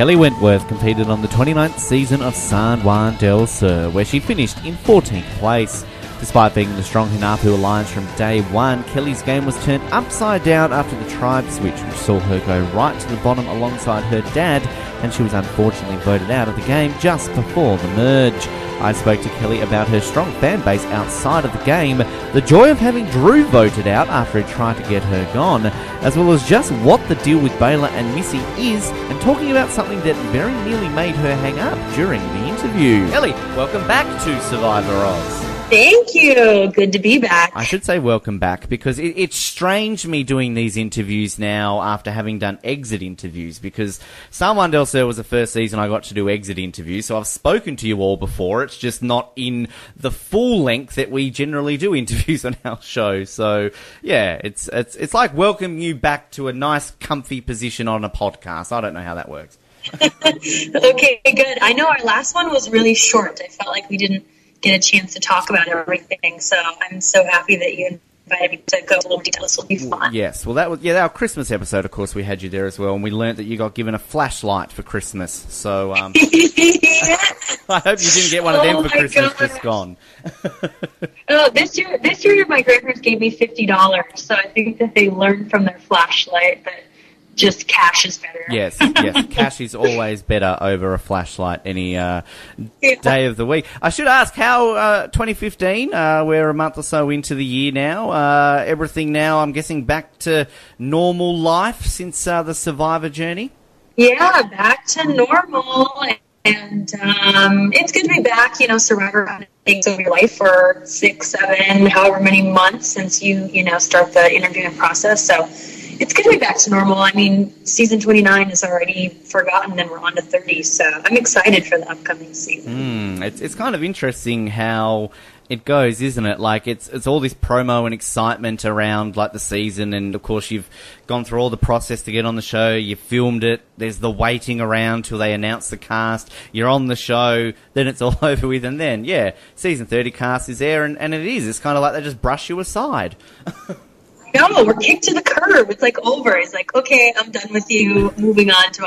Kelley Wentworth competed on the 29th season of San Juan Del Sur, where she finished in 14th place. Despite being the strong Hinapu alliance from day one, Kelley's game was turned upside down after the tribe switch, which saw her go right to the bottom alongside her dad, and she was unfortunately voted out of the game just before the merge. I spoke to Kelley about her strong fan base outside of the game, the joy of having Drew voted out after he tried to get her gone, as well as just what the deal with Baylor and Missy is, and talking about something that very nearly made her hang up during the interview. Kelley, welcome back to Survivor Oz. Thank you. Good to be back. I should say welcome back because it's strange me doing these interviews now after having done exit interviews, because San Juan Del Sur was the first season I got to do exit interviews, so I've spoken to you all before. It's just not in the full length that we generally do interviews on our show. So yeah, it's like welcoming you back to a nice comfy position on a podcast. I don't know how that works. Okay, good. I know our last one was really short. I felt like we didn't get a chance to talk about everything, so I'm so happy that you invited me to go into a little detail. This will be fun. Yes, well, that was our Christmas episode. Of course, we had you there as well, and we learnt that you got given a flashlight for Christmas. So I hope you didn't get one of them for Christmas. God. Just gone. This year my grandparents gave me $50, so I think that they learned from their flashlight that just cash is better. Yes, cash is always better over a flashlight any day of the week. I should ask, how 2015, we're a month or so into the year now, everything now, I'm guessing, back to normal life since the Survivor journey? Yeah, back to normal, and it's good to be back. You know, Survivor takes over your life for 6, 7, however many months since you start the interviewing process, so it's good to be back to normal. I mean, season 29 is already forgotten and we're on to 30, so I'm excited for the upcoming season. It's kind of interesting how it goes, isn't it? Like, it's all this promo and excitement around, like, the season, and of course you've gone through all the process to get on the show, you filmed it, there's the waiting around till they announce the cast, you're on the show, then it's all over with, and then, yeah, season 30 cast is there, and it is. It's kind of like they just brush you aside. No, we're kicked to the curb. It's like over. It's like, okay, I'm done with you. Moving on to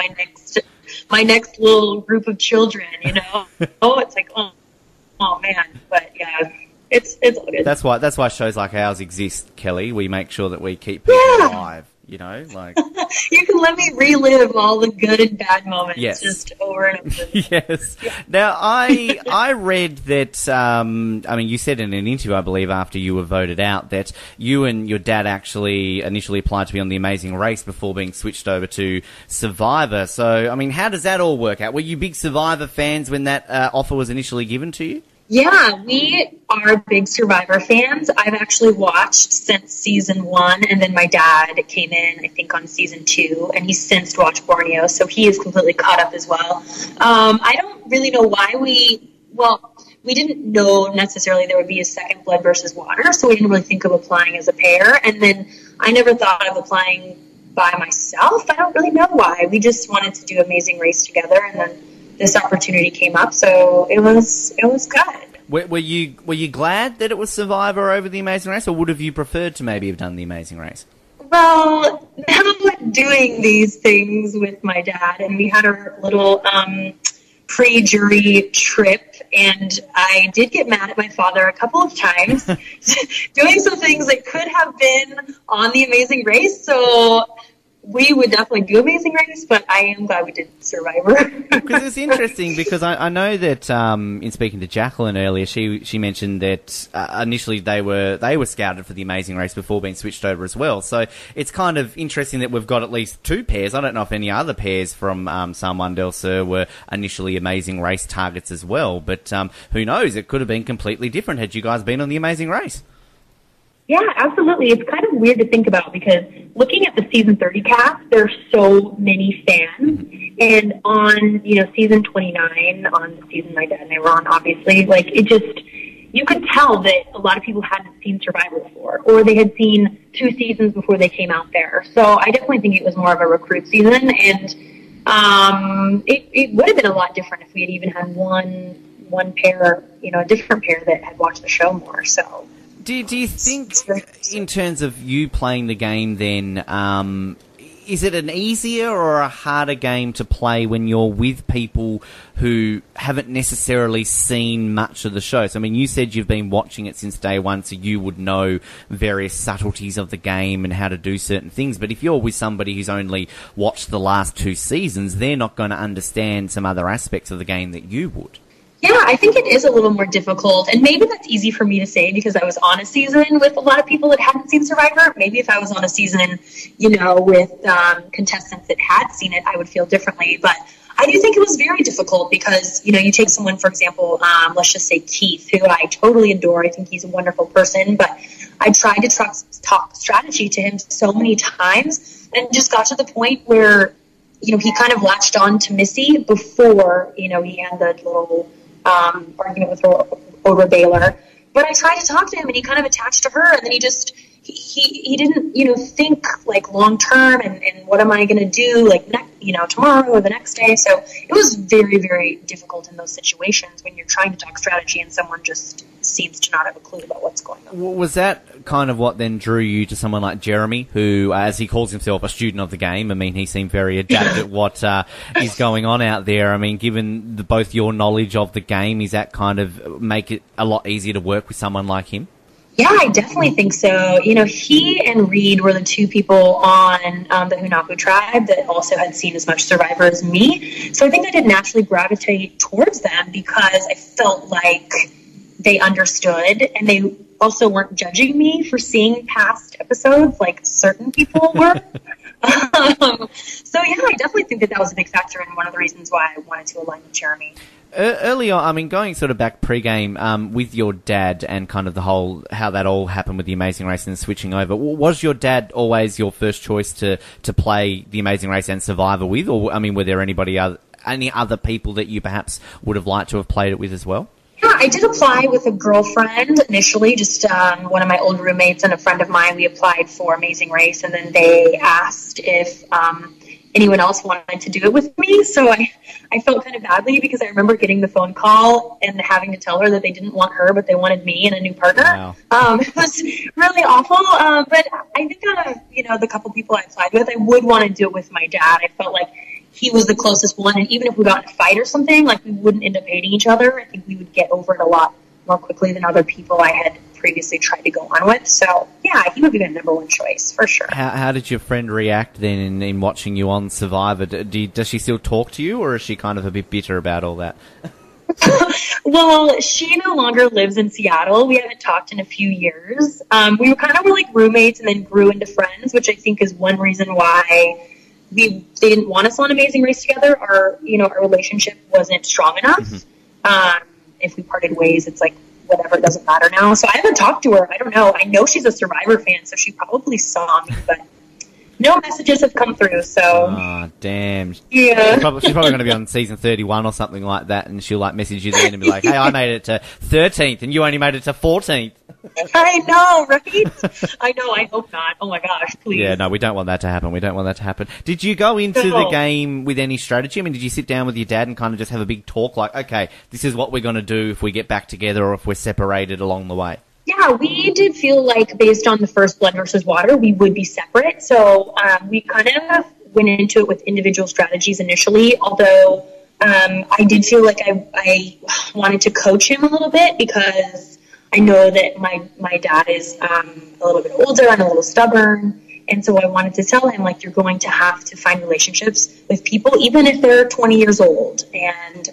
my next little group of children. You know? It's like, oh man. But yeah, it's all good. That's why shows like ours exist, Kelley. We make sure that we keep people alive. You know, like you can let me relive all the good and bad moments, just over and over. Yes. Yeah. Now, I read that. I mean, you said in an interview, I believe, after you were voted out, that you and your dad actually initially applied to be on The Amazing Race before being switched over to Survivor. So, I mean, how does that all work out? Were you big Survivor fans when that offer was initially given to you? Yeah, we are big Survivor fans. I've actually watched since season 1, and then my dad came in, I think, on season 2, and he's since watched Borneo, so he is completely caught up as well. I don't really know why we didn't know necessarily there would be a second Blood versus Water, so we didn't really think of applying as a pair, and then I never thought of applying by myself. I don't really know why. We just wanted to do Amazing Race together, and then this opportunity came up, so it was good. Were you glad that it was Survivor over The Amazing Race, or would have you preferred to maybe have done The Amazing Race? Well, I'm doing these things with my dad, and we had our little pre-jury trip, and I did get mad at my father a couple of times doing some things that could have been on The Amazing Race, so we would definitely do Amazing Race, but I am glad we did Survivor. Because it's interesting, because I know that in speaking to Jacqueline earlier, she mentioned that initially they were scouted for The Amazing Race before being switched over as well. So it's kind of interesting that we've got at least 2 pairs. I don't know if any other pairs from San Juan Del Sur were initially Amazing Race targets as well, but who knows? It could have been completely different had you guys been on The Amazing Race. Yeah, absolutely. It's kind of weird to think about because looking at the season 30 cast, there's so many fans. And on, season 29, on the season my dad and I were on, obviously, like, it just, you could tell that a lot of people hadn't seen Survivor before, or they had seen 2 seasons before they came out there. So I definitely think it was more of a recruit season, and it would have been a lot different if we had even had one pair, a different pair that had watched the show more, so. Do you think, in terms of you playing the game then, is it an easier or a harder game to play when you're with people who haven't necessarily seen much of the show? So, I mean, you said you've been watching it since day one, so you would know various subtleties of the game and how to do certain things. But if you're with somebody who's only watched the last 2 seasons, they're not going to understand some other aspects of the game that you would. Yeah, I think it is a little more difficult, and maybe that's easy for me to say because I was on a season with a lot of people that hadn't seen Survivor. Maybe if I was on a season, with contestants that had seen it, I would feel differently. But I do think it was very difficult because, you take someone, for example, let's just say Keith, who I totally adore. I think he's a wonderful person, but I tried to talk strategy to him so many times and just got to the point where, he kind of latched on to Missy before, he had the little argument with her over Baylor. But I tried to talk to him, and he kind of attached to her, and then he didn't, think like long term and what am I going to do like tomorrow or the next day. So it was very, very difficult in those situations when you're trying to talk strategy and someone just seems to not have a clue about what's going on. Was that kind of what then drew you to someone like Jeremy, who, as he calls himself, a student of the game? I mean, he seemed very adept at what is going on out there. I mean, given both your knowledge of the game, is that kind of make it a lot easier to work with someone like him? Yeah, I definitely think so. He and Reed were the 2 people on the Hunapu tribe that also had seen as much Survivor as me. So I think I did naturally gravitate towards them because I felt like they understood, and they also weren't judging me for seeing past episodes like certain people were. So yeah, I definitely think that was a big factor and one of the reasons why I wanted to align with Jeremy. Earlier, I mean, going sort of back pre-game with your dad and kind of the whole, how that all happened with The Amazing Race and switching over, was your dad always your first choice to play The Amazing Race and Survivor with? Or, I mean, were there any other people that you perhaps would have liked to have played it with as well? Yeah, I did apply with a girlfriend initially, just one of my old roommates and a friend of mine. We applied for Amazing Race, and then they asked if anyone else wanted to do it with me. So I felt kind of badly because I remember getting the phone call and having to tell her that they didn't want her, but they wanted me and a new partner. Wow. It was really awful. But I think out of, the couple people I applied with, I would want to do it with my dad. I felt like he was the closest one, and even if we got in a fight or something, like we wouldn't end up hating each other. I think we would get over it a lot more quickly than other people I had previously tried to go on with. So yeah, he would be my number 1 choice for sure. How did your friend react then in watching you on Survivor? Does she still talk to you, or is she kind of a bit bitter about all that? Well, she no longer lives in Seattle. We haven't talked in a few years. We were like roommates and then grew into friends, which I think is one reason why they didn't want us on Amazing Race together. Our relationship wasn't strong enough. Mm-hmm. If we parted ways, it's like, whatever, it doesn't matter now. So I haven't talked to her. I don't know. I know she's a Survivor fan, so she probably saw me, but no messages have come through, so. Oh, damn. Yeah. She's probably going to be on season 31 or something like that, and she'll message you then and be like, hey, I made it to 13th, and you only made it to 14th. I know, right? I know, I hope not. Oh my gosh, please. Yeah, no, we don't want that to happen. Did you go into the game with any strategy? I mean, did you sit down with your dad and kind of just have a big talk like, okay, this is what we're going to do if we get back together or if we're separated along the way? Yeah, we did feel like based on the first Blood versus Water, we would be separate. So we kind of went into it with individual strategies initially, although I did feel like I wanted to coach him a little bit because I know that my dad is a little bit older and a little stubborn. And so I wanted to tell him, like, you're going to have to find relationships with people, even if they're 20 years old. And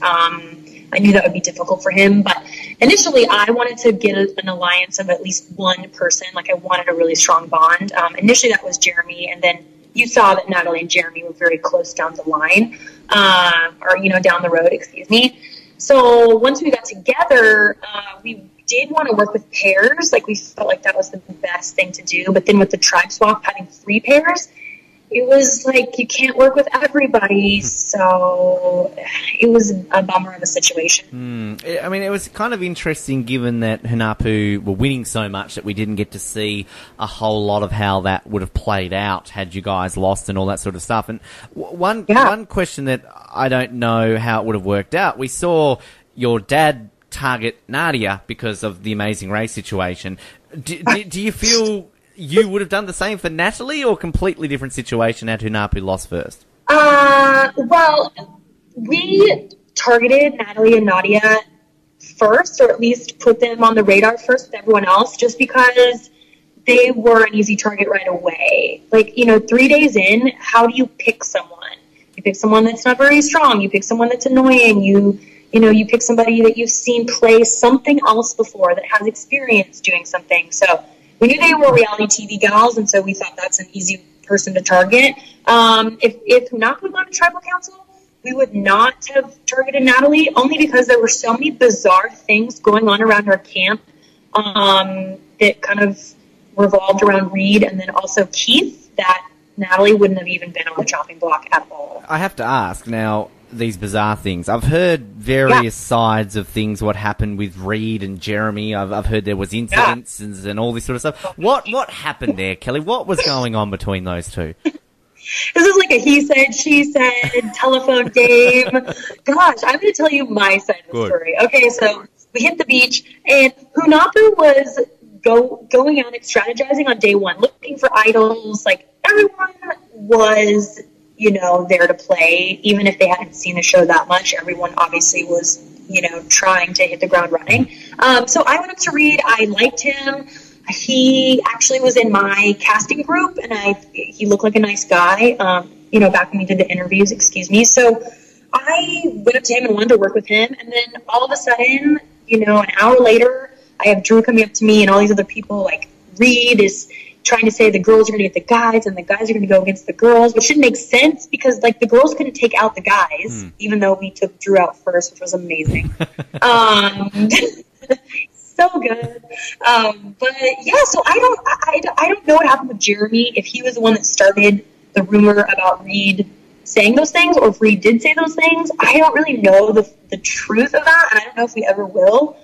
I knew that would be difficult for him. But initially, I wanted to get an alliance of at least one person. Like, I wanted a really strong bond. Initially, that was Jeremy. And then you saw that Natalie and Jeremy were very close down the line, down the road, excuse me. So once we got together, we did want to work with pairs. Like, we felt like that was the best thing to do. But then with the tribe swap, having 3 pairs, it was like you can't work with everybody. So it was a bummer of a situation. I mean, it was kind of interesting given that Hunapu were winning so much that we didn't get to see a whole lot of how that would have played out had you guys lost and all that sort of stuff. And one question that I don't know how it would have worked out, we saw your dad target Nadia because of the Amazing Race situation. Do you feel you would have done the same for Natalie, or completely different situation had Hunapu lost first? Well, we targeted Natalie and Nadia first, or at least put them on the radar first with everyone else, just because they were an easy target right away. Like, 3 days in, how do you pick someone? You pick someone that's not very strong. You pick someone that's annoying. You pick somebody that you've seen play something else before, that has experience doing something. So we knew they were reality TV gals, and so we thought that's an easy person to target. If Hunapu had gone to tribal council, we would not have targeted Natalie, only because there were so many bizarre things going on around our camp that kind of revolved around Reed and then also Keith, that Natalie wouldn't have even been on the chopping block at all. I have to ask now, these bizarre things. I've heard various sides of things, what happened with Reed and Jeremy. I've heard there was incidents and all this sort of stuff. What happened there, Kelley? What was going on between those two? This is like a he said, she said, telephone game. Gosh, I'm going to tell you my side of the story. Okay, so we hit the beach, and Hunapu was going out and strategizing on day one, looking for idols. Like, everyone was, there to play. Even if they hadn't seen the show that much, everyone obviously was, trying to hit the ground running. So I went up to Reed. I liked him. He actually was in my casting group, and he looked like a nice guy, back when we did the interviews, So I went up to him and wanted to work with him. And then all of a sudden, an hour later, I have Drew coming up to me and all these other people, like Reed is trying to say the girls are going to get the guys and the guys are going to go against the girls, which didn't make sense because, like, the girls couldn't take out the guys, even though we took Drew out first, which was amazing. So good. But yeah, so I don't know what happened with Jeremy, if he was the one that started the rumor about Reed saying those things, or if Reed did say those things. I don't really know the truth of that, and I don't know if we ever will.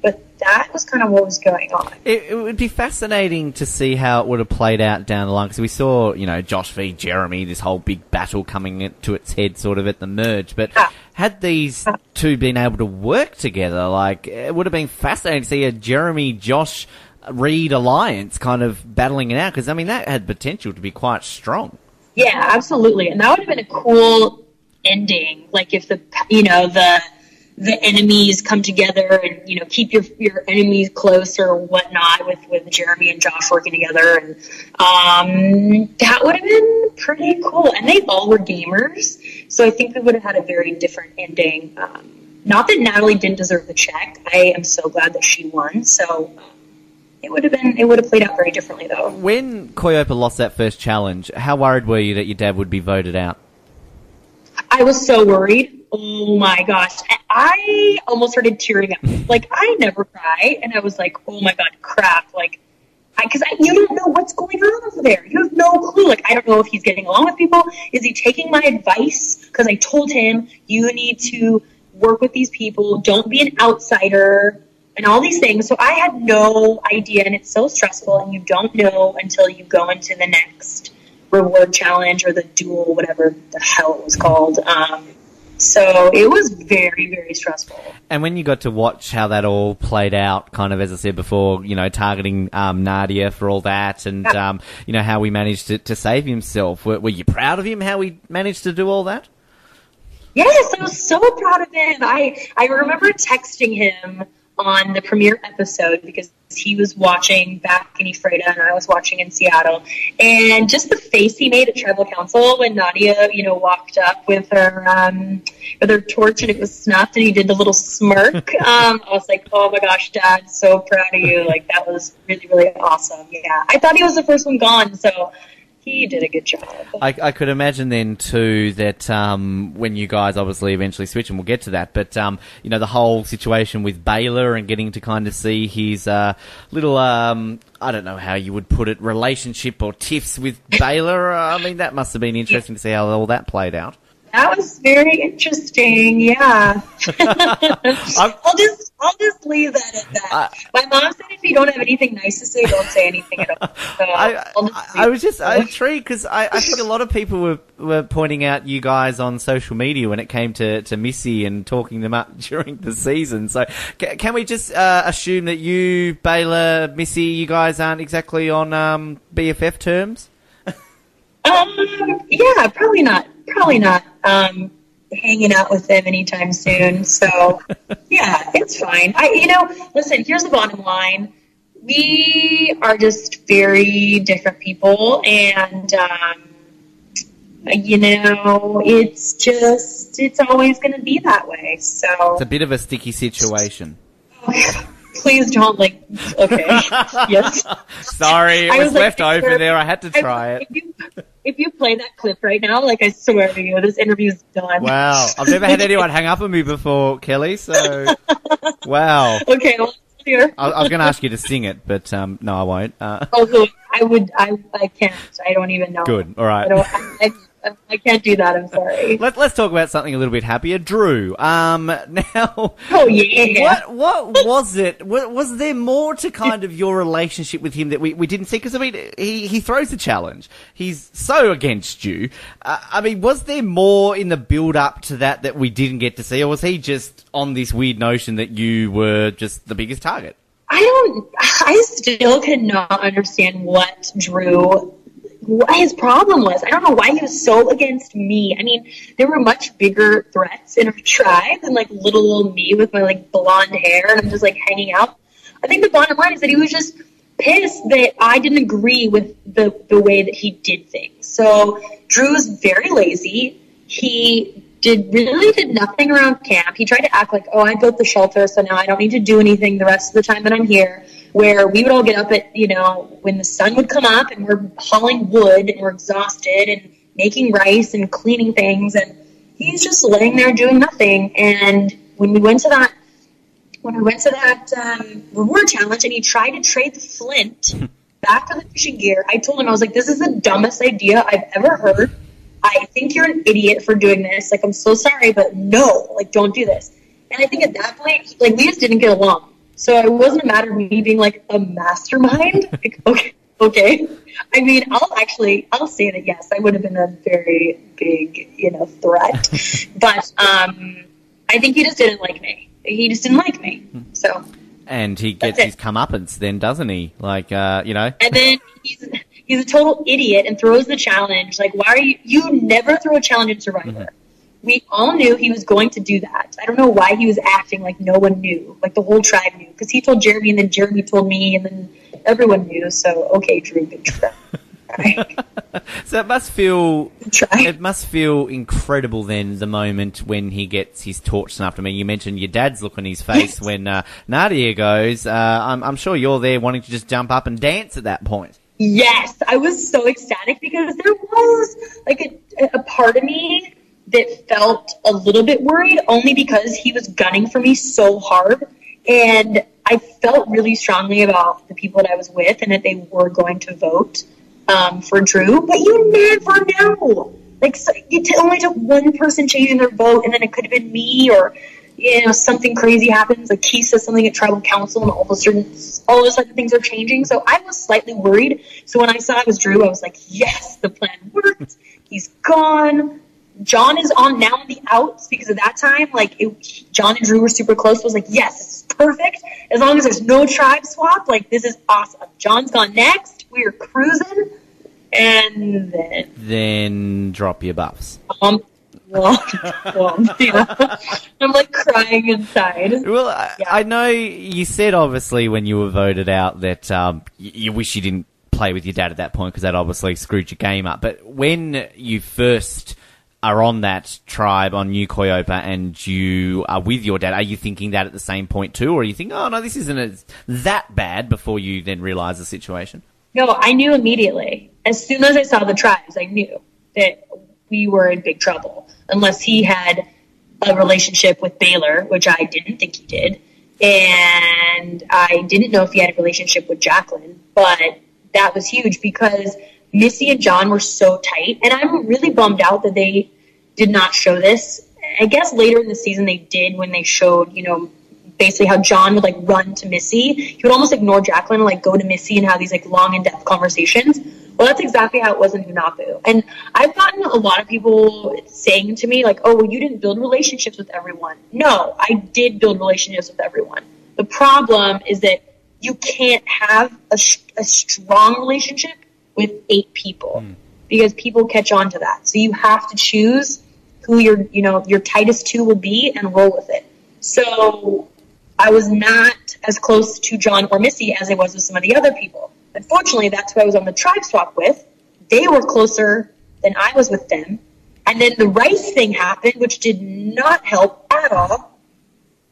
But that was kind of what was going on. It would be fascinating to see how it would have played out down the line, because we saw, Josh v. Jeremy, this whole big battle coming to its head sort of at the merge. But had these two been able to work together, like, it would have been fascinating to see a Jeremy-Josh Reed alliance kind of battling it out, because, that had potential to be quite strong. Yeah, absolutely. And that would have been a cool ending, like if the enemies come together and, keep your enemies close or whatnot, with Jeremy and Josh working together. And that would have been pretty cool. And they all were gamers, so I think we would have had a very different ending. Not that Natalie didn't deserve the check. I am so glad that she won. So it would have played out very differently, though. When Koyopa lost that first challenge, how worried were you that your dad would be voted out? I was so worried. Oh my gosh. I almost started tearing up. Like, I never cry. And I was like, oh my God, crap. Like, because you don't know what's going on over there. You have no clue. Like, I don't know if he's getting along with people. Is he taking my advice? Because I told him, you need to work with these people. Don't be an outsider and all these things. So I had no idea. And it's so stressful. And you don't know until you go into the next reward challenge or the duel, whatever the hell it was called. So it was very, very stressful. And when you got to watch how that all played out, kind of, as I said before, targeting Nadia for all that, and, how we managed to save himself, were you proud of him, how he managed to do all that? Yes, I was so proud of him. I remember texting him on the premiere episode because he was watching back in Ephrata and I was watching in Seattle, and just the face he made at tribal council when Nadia, walked up with her torch and it was snuffed and he did the little smirk. I was like, oh my gosh, Dad, so proud of you. Like, that was really, really awesome. Yeah, I thought he was the first one gone, so he did a good job. I could imagine then too that when you guys obviously eventually switch, and we'll get to that, but the whole situation with Baylor and getting to kind of see his little I don't know how you would put it, relationship or tiffs with Baylor. That must have been interesting to see how all that played out. That was very interesting. Yeah. I'll just leave that at that. My mom said if you don't have anything nice to say, don't say anything at all. So I was just intrigued because I think a lot of people were pointing out you guys on social media when it came to Missy and talking them up during the season. So can we just assume that you, Baylor, Missy, you guys aren't exactly on BFF terms? Yeah, probably not. Hanging out with them anytime soon. So yeah, it's fine. Listen, here's the bottom line. We are just very different people, and it's always going to be that way. So it's a bit of a sticky situation. Please don't, okay. Yes. Sorry, it was left over there. I had to try it. If you play that clip right now, I swear to you, this interview's done. Wow. I've never had anyone hang up on me before, Kelley, so wow. Okay, well, here. I was going to ask you to sing it, but no, I won't. I can't. I don't even know. Good, all right. I can't do that, I'm sorry. Let's talk about something a little bit happier. Drew, now... Oh, yeah. What was it? Was there more to kind of your relationship with him that we didn't see? Because, he throws the challenge. He's so against you. Was there more in the build-up to that we didn't get to see? Or was he just on this weird notion that you were just the biggest target? I still cannot understand what his problem was. I don't know why he was so against me. There were much bigger threats in our tribe than little old me with my blonde hair and I'm just hanging out. I think the bottom line is that he was just pissed that I didn't agree with the way that he did things. So Drew was very lazy. He really did nothing around camp. He tried to act like, I built the shelter, so now I don't need to do anything the rest of the time that I'm here. Where we would all get up at, when the sun would come up and we're hauling wood and we're exhausted and making rice and cleaning things. And he's just laying there doing nothing. And when we went to that reward challenge and he tried to trade the flint back to the fishing gear, I told him, I was like, this is the dumbest idea I've ever heard. I think you're an idiot for doing this. I'm so sorry, but no, don't do this. And I think at that point, we just didn't get along. So it wasn't a matter of me being a mastermind. Okay. I'll say that yes, I would have been a very big, threat. But I think he just didn't like me. He just didn't like me. So. And he gets his comeuppance then, doesn't he? And then he's a total idiot and throws the challenge. Why are you never throw a challenge in Survivor? Mm-hmm. We all knew he was going to do that. I don't know why he was acting like no one knew. The whole tribe knew. Because he told Jeremy, and then Jeremy told me, and then everyone knew. So, okay, Drew, good try. So it must feel incredible then, the moment when he gets his torch snuffed. You mentioned your dad's look on his face when Nadia goes. I'm sure you're there wanting to just jump up and dance at that point. Yes, I was so ecstatic because there was a part of me that felt a little bit worried only because he was gunning for me so hard. And I felt really strongly about the people that I was with and that they were going to vote for Drew. But you never know. It only took one person changing their vote, and then it could have been me, or something crazy happens. He says something at tribal council, and all of a sudden things are changing. So I was slightly worried. So when I saw it was Drew, I was like, yes, the plan worked. He's gone. John is on now on the outs because of that time. John and Drew were super close. I was like, yes, this is perfect. As long as there's no tribe swap, this is awesome. John's gone next. We are cruising. And then drop your buffs. Yeah. I'm crying inside. Well, I know you said obviously when you were voted out that you wish you didn't play with your dad at that point because that obviously screwed your game up. But when you first are on that tribe on New Coyopa and you are with your dad, are you thinking that at the same point too? Or you think, oh no, this isn't that bad before you then realise the situation? No, I knew immediately. As soon as I saw the tribes, I knew that we were in big trouble. Unless he had a relationship with Baylor, which I didn't think he did. And I didn't know if he had a relationship with Jacqueline. But that was huge because Missy and John were so tight. And I'm really bummed out that they did not show this. I guess later in the season they did, when they showed, basically how John would like run to Missy. He would almost ignore Jacqueline and like go to Missy and have these like long in-depth conversations. Well, that's exactly how it was in Hunapu. And I've gotten a lot of people saying to me like, oh, well, you didn't build relationships with everyone. No, I did build relationships with everyone. The problem is that you can't have a strong relationship with 8 people because people catch on to that. So you have to choose who your tightest 2 will be and roll with it. So I was not as close to John or Missy as I was with some of the other people. Unfortunately, that's who I was on the tribe swap with. They were closer than I was with them. And then the rice thing happened, which did not help at all.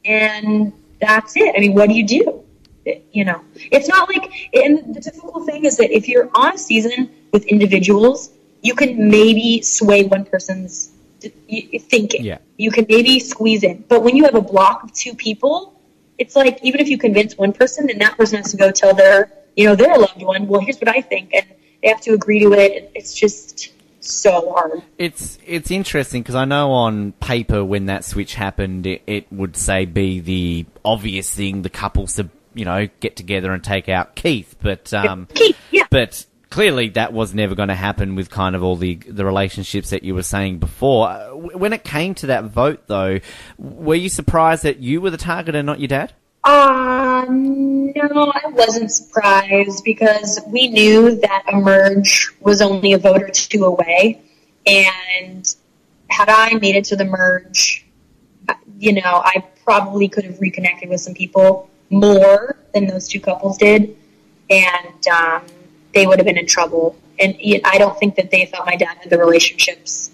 And that's it. I mean, what do you do? It's not like, and the difficult thing is that if you're on a season with individuals, you can maybe sway one person's thinking. Yeah. You can maybe squeeze in. But when you have a block of 2 people, it's like, even if you convince one person, then that person has to go tell their loved one, well, here's what I think, and they have to agree to it. It's just so hard. It's interesting because I know on paper when that switch happened, it would say be the obvious thing, the couples to get together and take out Keith, but Keith, yeah. But clearly that was never going to happen with kind of all the relationships that you were saying before. When it came to that vote, though, were you surprised that you were the target and not your dad? No, I wasn't surprised because we knew that a merge was only a vote or 2 away. And had I made it to the merge, I probably could have reconnected with some people more than those 2 couples did. And they would have been in trouble. And I don't think that they thought my dad had the relationships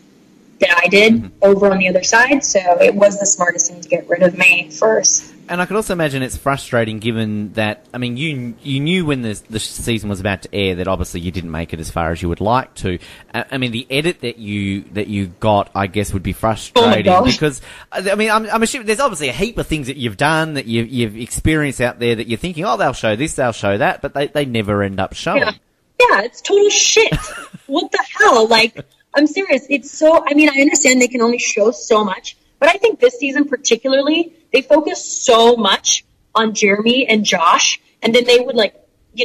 that I did over on the other side. So it was the smartest thing to get rid of me first. And I could also imagine it's frustrating given that, I mean, you knew when the season was about to air that obviously you didn't make it as far as you would like to. I mean, the edit that you got, I guess, would be frustrating because, I mean, I'm assuming there's obviously a heap of things that you've done, that you've experienced out there that you're thinking, oh, they'll show this, they'll show that, but they never end up showing. Yeah, it's total shit. What the hell? Like, I'm serious. It's so, I mean, I understand they can only show so much, but I think this season particularly, they focused so much on Jeremy and Josh, and then they would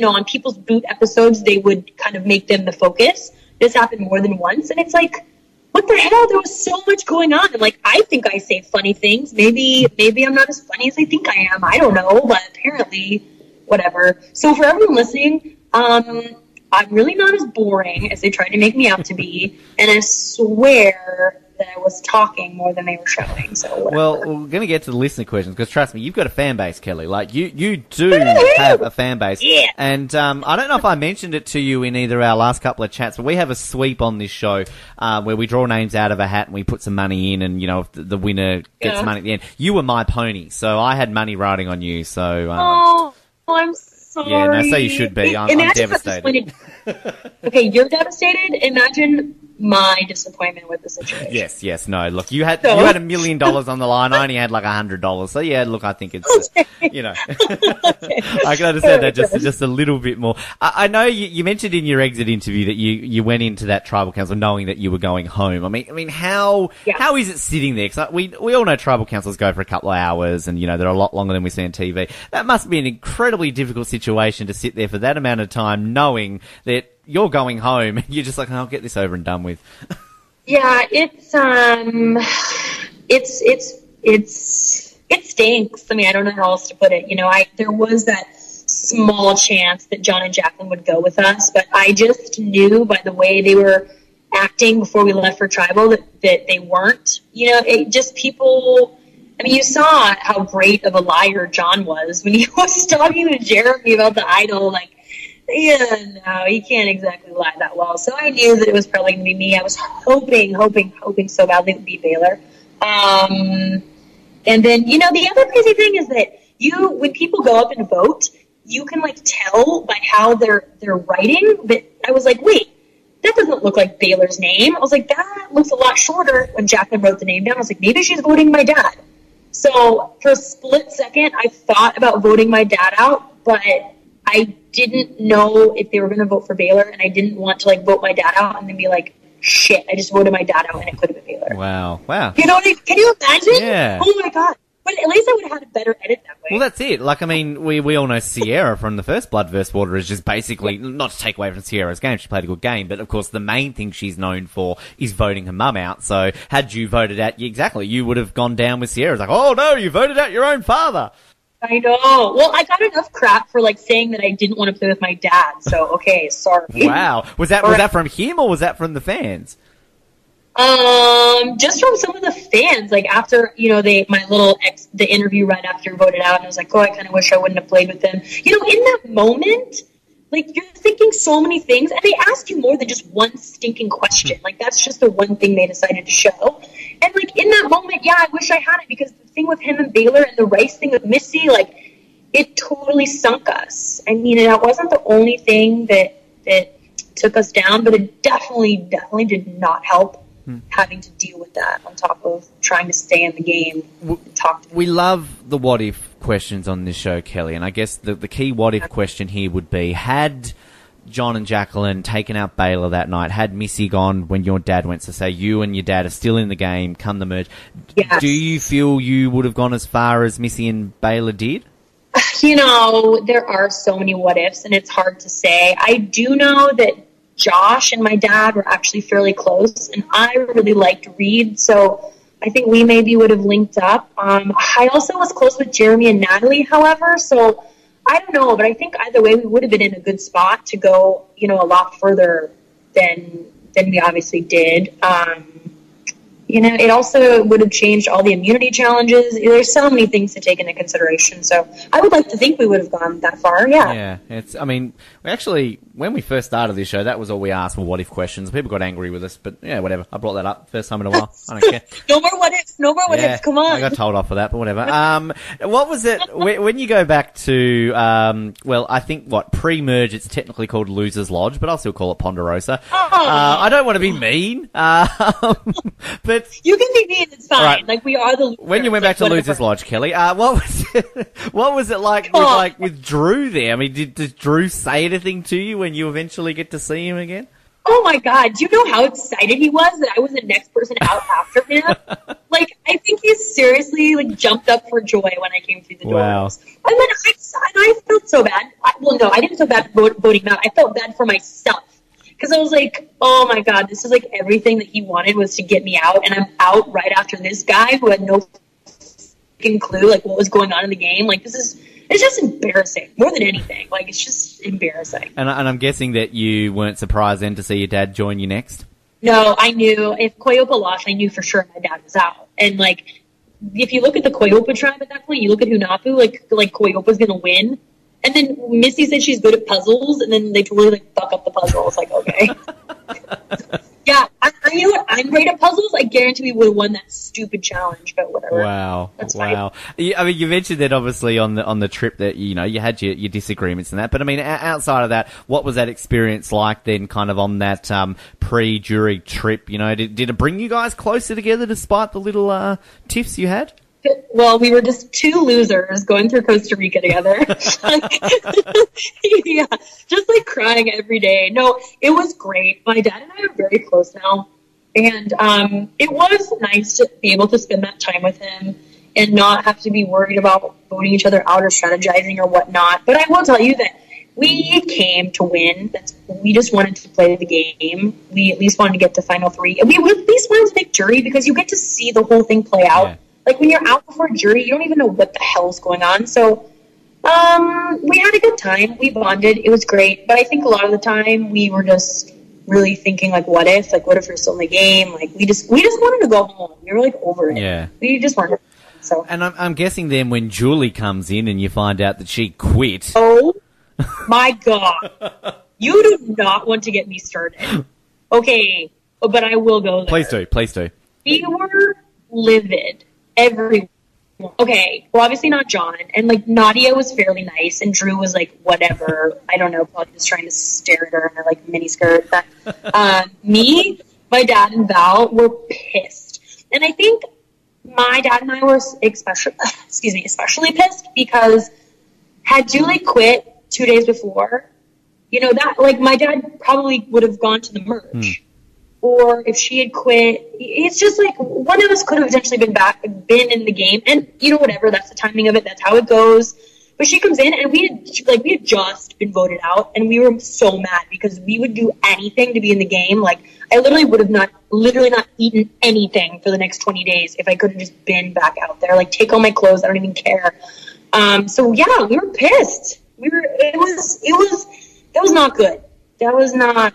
on people's boot episodes, they would kind of make them the focus. This happened more than once, and it's like, what the hell? There was so much going on. And I think I say funny things. Maybe I'm not as funny as I think I am. I don't know, but apparently, whatever. So for everyone listening, I'm really not as boring as they tried to make me out to be, and I swear that I was talking more than they were showing. So whatever. Well, we're going to get to the listener questions because trust me, you've got a fan base, Kelley. Like you do have a fan base, yeah. And I don't know if I mentioned it to you in either our last couple of chats, but we have a sweep on this show where we draw names out of a hat and we put some money in, and if the winner gets money at the end. You were my pony, so I had money riding on you. So I'm sorry. Yeah, no, so you should be. I'm devastated. Okay, you're devastated. Imagine my disappointment with the situation. Yes. No, look, you had $1 million on the line. I only had like $100. So yeah, look, I think it's okay. I can understand that just a little bit more. I know you mentioned in your exit interview that you went into that tribal council knowing that you were going home. I mean, how is it sitting there? Because we all know tribal councils go for a couple of hours, and they're a lot longer than we see on TV. That must be an incredibly difficult situation to sit there for that amount of time, knowing that you're going home and you're just like, I'll get this over and done with. Yeah, it stinks. I mean, I don't know how else to put it. There was that small chance that John and Jacqueline would go with us, but I just knew by the way they were acting before we left for tribal that they weren't. It just people. I mean, you saw how great of a liar John was when he was talking to Jeremy about the idol. Yeah, no, he can't exactly lie that well. So I knew that it was probably going to be me. I was hoping so badly it would be Baylor. And then, the other crazy thing is that when people go up and vote, you can tell by how they're writing. But I was like, wait, that doesn't look like Baylor's name. I was like, that looks a lot shorter. When Jacqueline wrote the name down, I was like, maybe she's voting my dad. So for a split second, I thought about voting my dad out, but I didn't know if they were going to vote for Baylor, and I didn't want to vote my dad out and then be like, shit, I just voted my dad out and it could have been Baylor. Wow. You know what can you imagine? Yeah. Oh my God. But at least I would have had a better edit that way. Well, that's it. Like, I mean, we all know Sierra from the first Blood vs. Water is just basically, not to take away from Sierra's game, she played a good game, but of course the main thing she's known for is voting her mum out. So had you voted out, exactly, you would have gone down with Sierra. It's like, oh no, you voted out your own father. I know. Well, I got enough crap for like saying that I didn't want to play with my dad. So, okay, sorry. Wow. Was that from him or was that from the fans? Just from some of the fans, like after, the interview right after you voted out, and I was like, oh, I kind of wish I wouldn't have played with them. In that moment, like, you're thinking so many things, and they asked you more than just one stinking question. Like, that's just the one thing they decided to show. And, like, in that moment, yeah, I wish I had it, because the thing with him and Baylor and the Rice thing with Missy, like, it totally sunk us. I mean, that wasn't the only thing that took us down, but it definitely did not help. Having to deal with that on top of trying to stay in the game and talk to We love the what if questions on this show, Kelley, and I guess the key what if question here would be, had John and Jacqueline taken out Baylor that night, had Missy gone when your dad went, so say you and your dad are still in the game come the merge, yes. Do you feel you would have gone as far as Missy and Baylor did? There are so many what ifs, and it's hard to say. I do know that Josh and my dad were actually fairly close, and I really liked Reed, so I think we maybe would have linked up. I also was close with Jeremy and Natalie, however, so I don't know, but I think either way we would have been in a good spot to go, a lot further than we obviously did. It also would have changed all the immunity challenges. There's so many things to take into consideration. So I would like to think we would have gone that far, yeah. Yeah, we actually, when we first started this show, that was all we asked for, what if questions. People got angry with us, but yeah, whatever. I brought that up first time in a while. I don't care. No more what ifs, come on. I got told off for that, but whatever. What was it, when you go back to, I think, pre-merge, it's technically called Losers Lodge, but I'll still call it Ponderosa. I don't want to be mean, but you can be mean, it's fine. Right. Like, we are the losers. When you went back to Losers Lodge, Kelley, what was it like with Drew there? I mean, did Drew say anything to you when you eventually get to see him again? Oh my God, do you know how excited he was that I was the next person out after him? I think he seriously jumped up for joy when I came through the doors. Wow. And then I felt so bad. I didn't feel bad voting him out. I felt bad for myself. Because I was like, oh my God, this is everything that he wanted was to get me out, and I'm out right after this guy who had no fucking clue what was going on in the game. It's just embarrassing more than anything. It's just embarrassing. And I'm guessing that you weren't surprised then to see your dad join you next? No, I knew if Coyopa lost, I knew for sure my dad was out. And if you look at the Coyopa tribe at that point, you look at Hunapu, Coyopa's gonna win. And then Missy said she's good at puzzles, and then they totally fuck up the puzzle. It's okay. Yeah, you know what? I'm great at puzzles. I guarantee we would have won that stupid challenge, but whatever. Wow. That's fine. You mentioned that obviously on the trip that, you had your disagreements and that, but outside of that, what was that experience like then kind of on that, pre-jury trip? Did it bring you guys closer together despite the little, tiffs you had? Well, we were just two losers going through Costa Rica together. Yeah, just crying every day. No, it was great. My dad and I are very close now. And it was nice to be able to spend that time with him and not have to be worried about voting each other out or strategizing or whatnot. But I will tell you that we came to win. We just wanted to play the game. We at least wanted to get to Final Three. And we at least wanted to make jury because you get to see the whole thing play out. Yeah. When you're out before jury, you don't even know what the hell's going on. So, we had a good time. We bonded. It was great. But I think a lot of the time we were just really thinking, what if? What if we're still in the game? We just wanted to go home. We were, over it. Yeah. We just wanted to. So. And I'm guessing then when Julie comes in and you find out that she quit. Oh, my God. You do not want to get me started. Okay, but I will go there. Please do. We were livid. Everyone. Okay, well, obviously not John. And, Nadia was fairly nice, and Drew was, whatever. I don't know, probably just trying to stare at her in her, miniskirt. But me, my dad, and Val were pissed. And I think my dad and I were especially pissed because had Julie quit 2 days before, that, my dad probably would have gone to the merge. or if she had quit. It's just like one of us could have potentially been in the game, and whatever. That's the timing of it. That's how it goes. But she comes in, and we had just been voted out, and we were so mad because we would do anything to be in the game. Like, I literally would have not eaten anything for the next 20 days if I could have just been back out there. Like, take all my clothes, I don't even care. So yeah, we were pissed. That was not good. That was not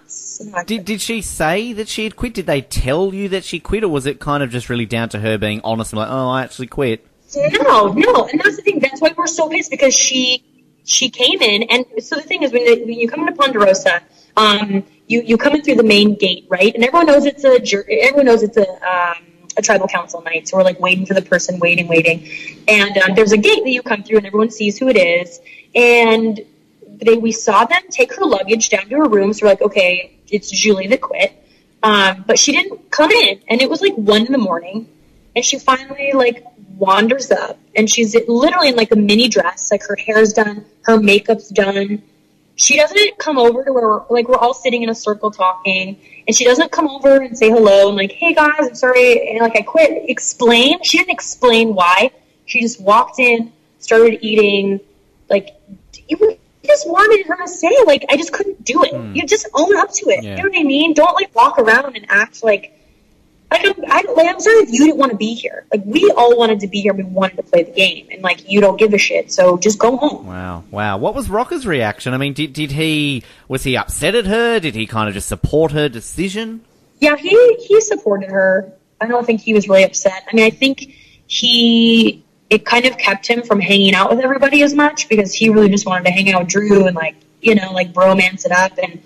good. Did she say that she had quit? Did they tell you that she quit, or was it kind of just really down to her being honest and like, oh, I actually quit? No, and that's the thing. That's why we're so pissed, because she came in, and so the thing is, when you come into Ponderosa, you come in through the main gate, right? And everyone knows it's a tribal council night, so we're like waiting for the person, waiting, and there's a gate that you come through, and everyone sees who it is, and we saw them take her luggage down to her room, so we're like, okay, it's Julie that quit, but she didn't come in, and it was like 1 a.m, and she finally like wanders up, and she's literally in like a mini dress, like her hair's done, her makeup's done. She doesn't come over to where we're all sitting in a circle talking, and she doesn't come over and say hello and like, hey guys, I'm sorry, and like I quit. She didn't explain why. She just walked in, started eating. Like, we just wanted her to say, like, I just couldn't do it. You just own up to it. Yeah. You know what I mean? Don't like walk around and act like I'm sorry if you didn't want to be here. Like, we all wanted to be here. We wanted to play the game, and like, you don't give a shit. So just go home. Wow. What was Rocker's reaction? I mean, was he upset at her? Did he kind of just support her decision? Yeah, he supported her. I don't think he was really upset. I mean, I think it kind of kept him from hanging out with everybody as much, because he really just wanted to hang out with Drew and like bromance it up, and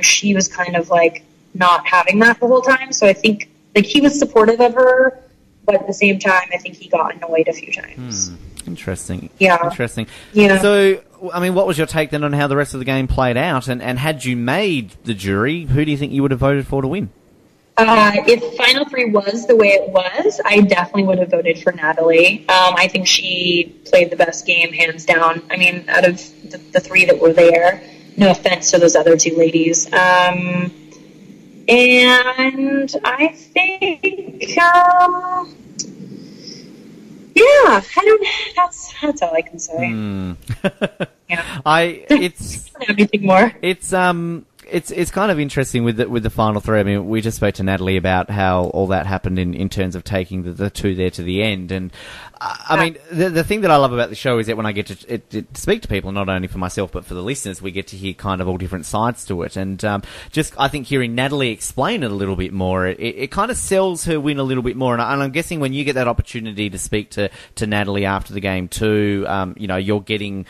she was kind of like not having that the whole time. So I think, like, he was supportive of her, but at the same time, I think he got annoyed a few times. Interesting. Yeah. Interesting. Yeah. So, I mean, what was your take then on how the rest of the game played out? And had you made the jury, who do you think you would have voted for to win? If Final Three was the way it was, I definitely would have voted for Natalie. I think she played the best game, hands down. I mean, out of the three that were there, no offense to those other two ladies. And I think, that's all I can say. Yeah. It's I don't have anything more. It's kind of interesting with the final three. I mean, we just spoke to Natalie about how all that happened in terms of taking the two there to the end. And I mean, the thing that I love about the show is that when I get to speak to people, not only for myself but for the listeners, we get to hear kind of all different sides to it. And I think hearing Natalie explain it a little bit more, it kind of sells her win a little bit more. And I'm guessing when you get that opportunity to speak to Natalie after the game too, you're getting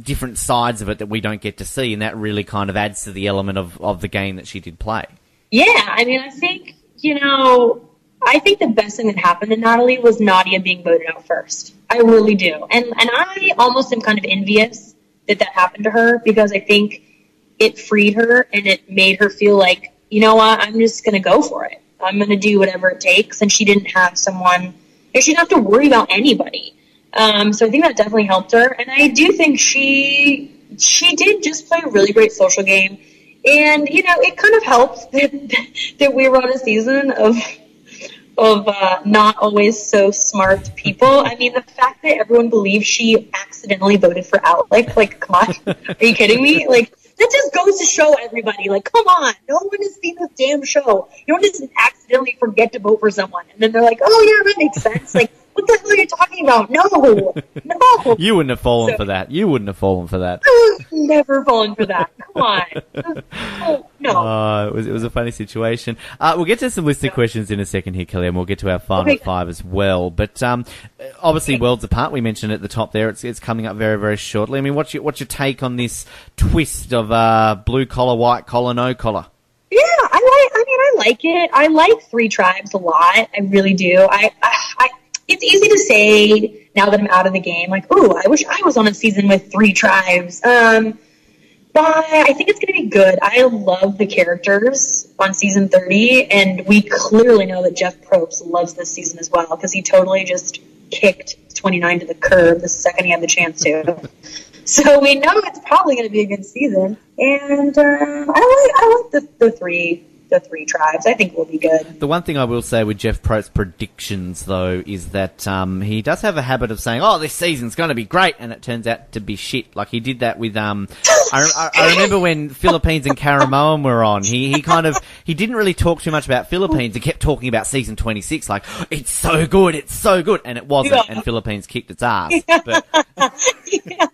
different sides of it that we don't get to see, and that really kind of adds to the element of the game that she did play. Yeah, I mean, I think, I think the best thing that happened to Natalie was Nadia being voted out first. I really do. And I almost am kind of envious that happened to her, because I think it freed her and it made her feel like, you know what, I'm just going to go for it. I'm going to do whatever it takes. And she didn't have someone, she didn't have to worry about anybody. So I think that definitely helped her. And I do think she did just play a really great social game. And, it kind of helped that we were on a season of not always so smart people. I mean, the fact that everyone believes she accidentally voted for Alec, like, come on, are you kidding me? Like, that just goes to show everybody, like, come on, no one has seen this damn show. You don't just accidentally forget to vote for someone, and then they're like, oh yeah, that makes sense. Like, what the hell are you talking about? No. You wouldn't have fallen for that. You wouldn't have fallen for that. I would never fallen for that. Come on. No. It was a funny situation. We'll get to some listener questions in a second here, Kelley, and we'll get to our final five as well. But obviously, Worlds Apart, we mentioned at the top there, it's coming up very, very shortly. I mean, what's your take on this twist of blue collar, white collar, no collar? Yeah, I like it. I like Three Tribes a lot. I really do. It's easy to say now that I'm out of the game, like, ooh, I wish I was on a season with Three Tribes. But I think it's going to be good. I love the characters on season 30, and we clearly know that Jeff Probst loves this season as well, because he totally just kicked 29 to the curb the second he had the chance to. So we know it's probably going to be a good season. And I like the the 3 tribes. I think we'll be good. The one thing I will say with Jeff Probst's predictions, though, is that he does have a habit of saying, "Oh, this season's going to be great," and it turns out to be shit. Like he did that with I remember when Philippines and Caramoan were on. He didn't really talk too much about Philippines. He kept talking about season 26, like it's so good, and it wasn't. Yeah. And Philippines kicked its ass. Yeah. But Yeah.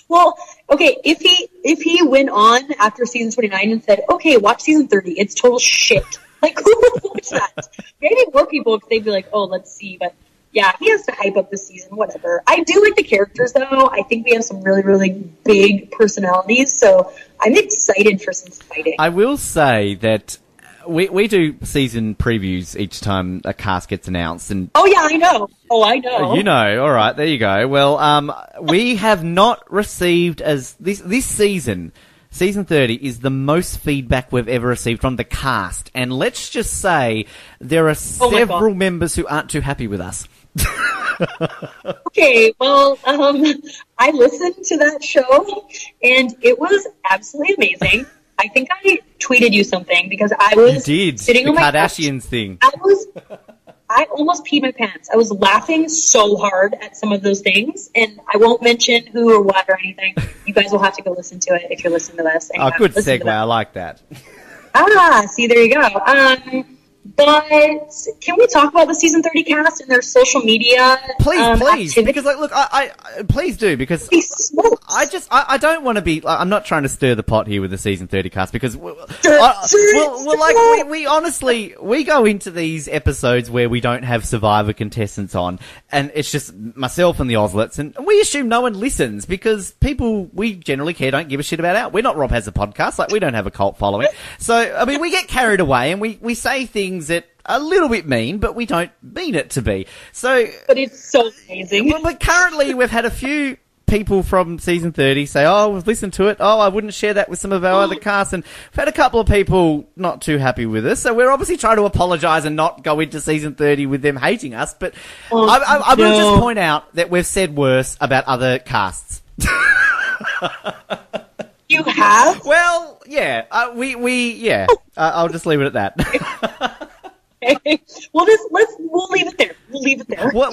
Well, okay, if he went on after season 29 and said, "Okay, watch season 30, it's total shit," like who would watch that? Maybe more people, because they'd be like, "Oh, let's see." But yeah, he has to hype up the season, whatever. I do like the characters, though. I think we have some really, really big personalities, so I'm excited for some fighting. I will say that we do season previews each time a cast gets announced, and Oh yeah, I know. you know. All right, there you go. Well, we have not received this season. Season 30 is the most feedback we've ever received from the cast, and let's just say there are several members who aren't too happy with us. Okay, well, I listened to that show, and it was absolutely amazing. I think I tweeted you something because I was sitting on my Kardashians thing. I almost peed my pants. I was laughing so hard at some of those things, and I won't mention who or what or anything. You guys will have to go listen to it if you're listening to this. Oh, good segue. I like that. See, there you go. But can we talk about the season 30 cast and their social media? Please, activity? because look, I please do, because I don't want to be. I'm not trying to stir the pot here with the season 30 cast, because we honestly go into these episodes where we don't have Survivor contestants on, and it's just myself and the Ozlets, and we assume no one listens because people we generally care don't give a shit about we're not Rob Has a Podcast, like we don't have a cult following, so I mean we get carried away and we say things that are a little bit mean, but we don't mean it to be. But it's so amazing. But currently, we've had a few people from season 30 say, "Oh, we've listened to it. Oh, I wouldn't share that with some of our other casts." And we've had a couple of people not too happy with us. So we're obviously trying to apologise and not go into season 30 with them hating us. But I will just point out that we've said worse about other casts. You have? Well, yeah. I'll just leave it at that. Okay. We'll leave it there. We'll leave it there. What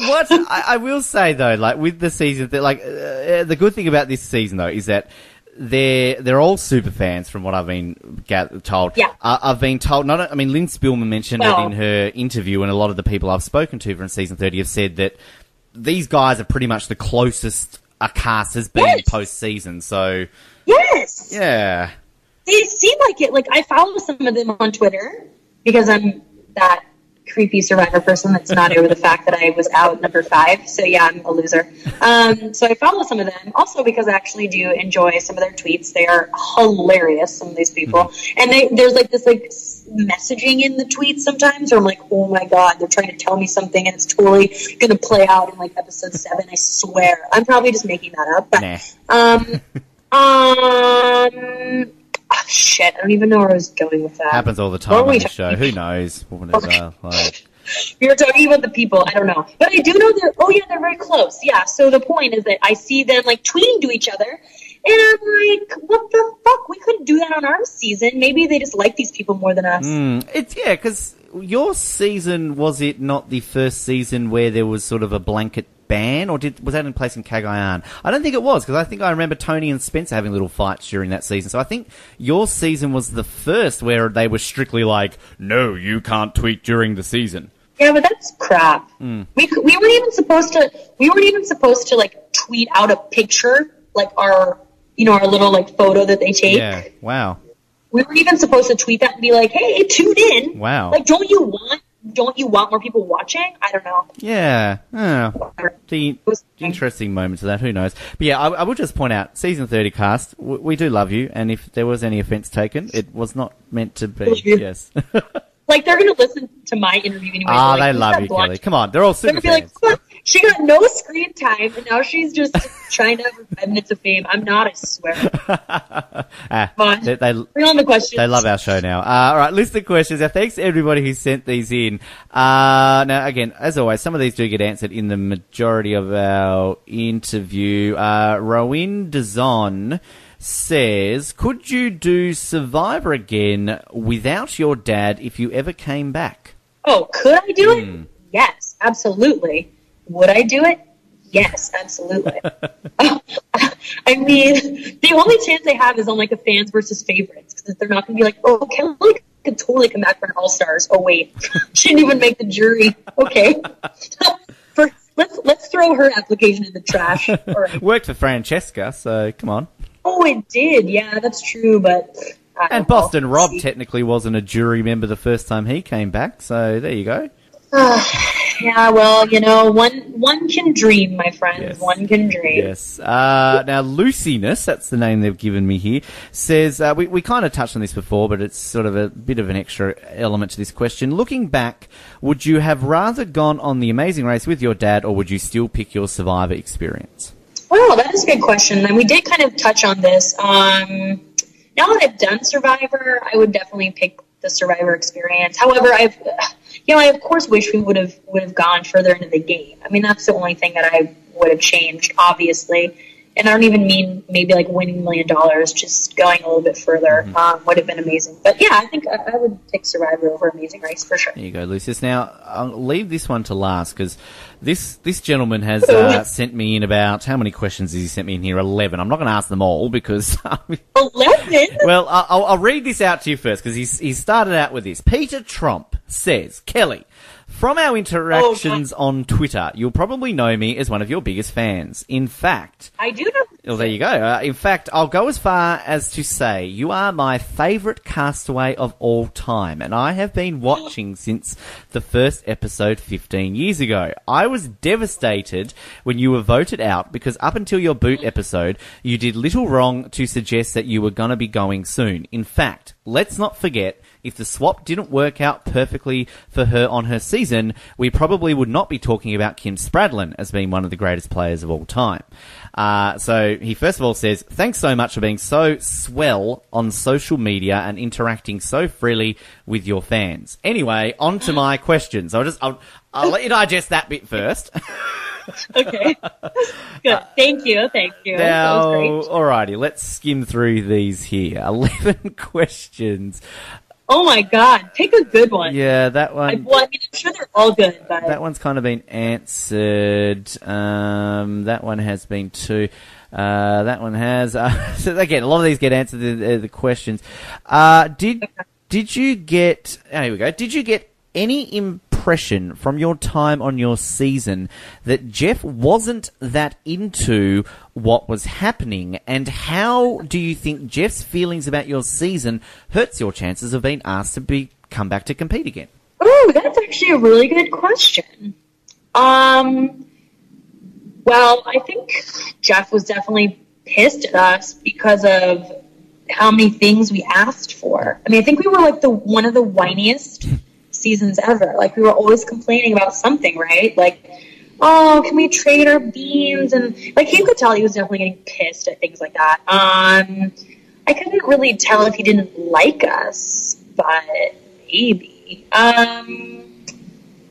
I will say though, like with the season, the good thing about this season though is that they're all super fans from what I've been told. Yeah. I've been told. Lynn Spielman mentioned it in her interview, and a lot of the people I've spoken to from season 30 have said that these guys are pretty much the closest a cast has been post-season. So yes, yeah, they seem like it. Like I follow some of them on Twitter because I'm that creepy Survivor person that's not over the fact that I was out number 5. So yeah, I'm a loser. So I follow some of them also because I actually do enjoy some of their tweets. They are hilarious, some of these people. And there's like this like messaging in the tweets sometimes where I'm like, oh my God, they're trying to tell me something and it's totally going to play out in like episode 7. I swear. I'm probably just making that up. But, oh, shit, I don't even know where I was going with that. Happens all the time on the show. Who knows? We were talking about the people. I don't know. But I do know they're very close. Yeah, so the point is that I see them, like, tweeting to each other, and I'm like, what the fuck? We couldn't do that on our season. Maybe they just like these people more than us. Because your season, was it not the first season where there was sort of a blanket ban, or was that in place in Cagayan? I don't think it was, because I think I remember Tony and Spencer having little fights during that season. So I think your season was the first where they were strictly like, no, you can't tweet during the season. Yeah, but that's crap. We weren't even supposed to like tweet out a picture, like our little like photo that they take. Yeah, wow. We weren't even supposed to tweet that and be like, hey, tune in. Wow. Like, don't you want more people watching? I don't know. Yeah. The interesting moments of that, who knows. But yeah, I will just point out, season 30 cast, we do love you, and if there was any offence taken, it was not meant to be. Yes. Like, they're going to listen to my interview anyway. They love you, Kelley. Come on, they're all super fans. Like, she got no screen time, and now she's just trying to have her 5 minutes of fame. I'm not, I swear. Bring on the questions. They love our show now. All right, list of questions. Thanks to everybody who sent these in. Now, again, as always, some of these do get answered in the majority of our interview. Rowan Dazon says, could you do Survivor again without your dad if you ever came back? Oh, could I do it? Yes, absolutely. Would I do it? Yes, absolutely. I mean, the only chance they have is on, like, a fans versus favorites, because they're not going to be like, oh, Kelley could totally come back for an All-Stars. Oh, wait. She didn't even make the jury. Okay. Let's throw her application in the trash. Right. Worked for Francesca, so come on. Oh, it did. Yeah, that's true, but... And Boston Rob technically wasn't a jury member the first time he came back, so there you go. Yeah, well, you know, one can dream, my friends. Yes. One can dream. Yes. Now, Luciness, that's the name they've given me here, says, we kind of touched on this before, but it's sort of a bit of an extra element to this question. Looking back, would you have rather gone on The Amazing Race with your dad, or would you still pick your Survivor experience? Well, that is a good question, and we did kind of touch on this. Now that I've done Survivor, I would definitely pick the Survivor experience. However, I of course wish we would have gone further into the game. I mean, that's the only thing that I would have changed, obviously. And I don't even mean maybe like winning $1 million, just going a little bit further would have been amazing. But yeah, I think I would pick Survivor over Amazing Race for sure. There you go, Lucius. Now, I'll leave this one to last because this gentleman has sent me in about, how many questions has he sent me in here? 11. I'm not going to ask them all because... 11? Well, I'll read this out to you first because he started out with this. Peter Trump says, Kelley, from our interactions on Twitter, you'll probably know me as one of your biggest fans. In fact... I do know. Well, there you go. In fact, I'll go as far as to say you are my favourite castaway of all time, and I have been watching since the first episode 15 years ago. I was devastated when you were voted out because up until your boot episode, you did little wrong to suggest that you were going to be going soon. In fact, let's not forget, if the swap didn't work out perfectly for her on her season, we probably would not be talking about Kim Spradlin as being one of the greatest players of all time. So he first of all says, thanks so much for being so swell on social media and interacting so freely with your fans. Anyway, on to my questions. I'll let you digest that bit first. Okay. Good. Thank you. Now, alrighty, let's skim through these here. 11 questions. Oh my God, pick a good one. Yeah, that one. I'm sure they're all good, but... That one's kind of been answered. That one has been too. That one has. So again, a lot of these get answered, the questions. Did you get... Oh, here we go. Did you get any impression from your time on your season that Jeff wasn't that into what was happening, and how do you think Jeff's feelings about your season hurts your chances of being asked to come back to compete again? Oh, that's actually a really good question. Well, I think Jeff was definitely pissed at us because of how many things we asked for. I mean, I think we were like one of the whiniest seasons ever. Like, we were always complaining about something, right? Like, oh, can we trade our beans? And like, you could tell he was definitely getting pissed at things like that. I couldn't really tell if he didn't like us, but maybe.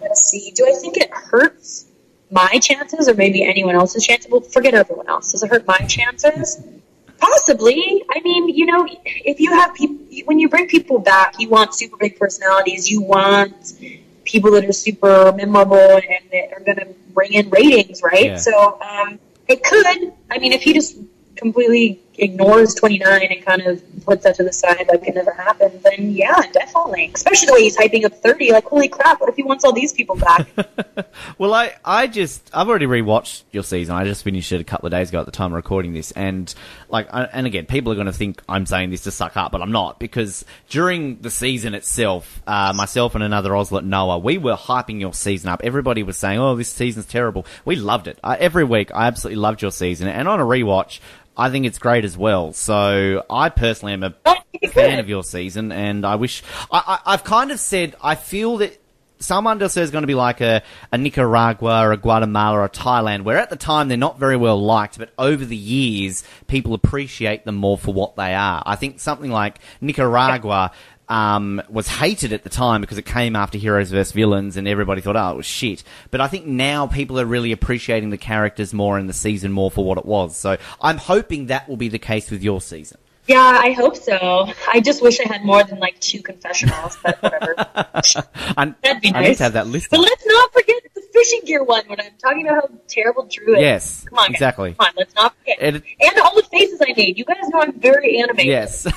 Let's see. Do I think it hurts my chances or maybe anyone else's chances? Well, forget everyone else. Does it hurt my chances? Possibly. I mean, you know, if you have people, when you bring people back, you want super big personalities. You want people that are super memorable and that are going to bring in ratings, right? Yeah. So it could. I mean, if he just completely ignores 29 and kind of puts that to the side like it never happened, then yeah, definitely. Especially the way he's hyping up 30. Like, holy crap, what if he wants all these people back? Well, I've already rewatched your season. I just finished it a couple of days ago at the time of recording this, and and again, people are going to think I'm saying this to suck up, but I'm not, because during the season itself, myself and another Oslet, Noah, we were hyping your season up. Everybody was saying, oh, this season's terrible. We loved it. Every week, I absolutely loved your season, and on a rewatch, I think it's great as well. So I personally am a fan of your season, and I wish... I've kind of said I feel that San Juan Del Sur is going to be like a Nicaragua or a Guatemala or a Thailand, where at the time they're not very well liked, but over the years people appreciate them more for what they are. I think something like Nicaragua, was hated at the time because it came after Heroes vs. Villains and everybody thought, oh, it was shit. But I think now people are really appreciating the characters more and the season more for what it was. So I'm hoping that will be the case with your season. Yeah, I hope so. I just wish I had more than 2 confessionals, but whatever. That'd be nice. I need to have that list. But let's not forget the fishing gear one when I'm talking about how terrible Drew is. Yes, come on, exactly. Guys. Come on, let's not forget. And all the faces I made. You guys know I'm very animated. Yes.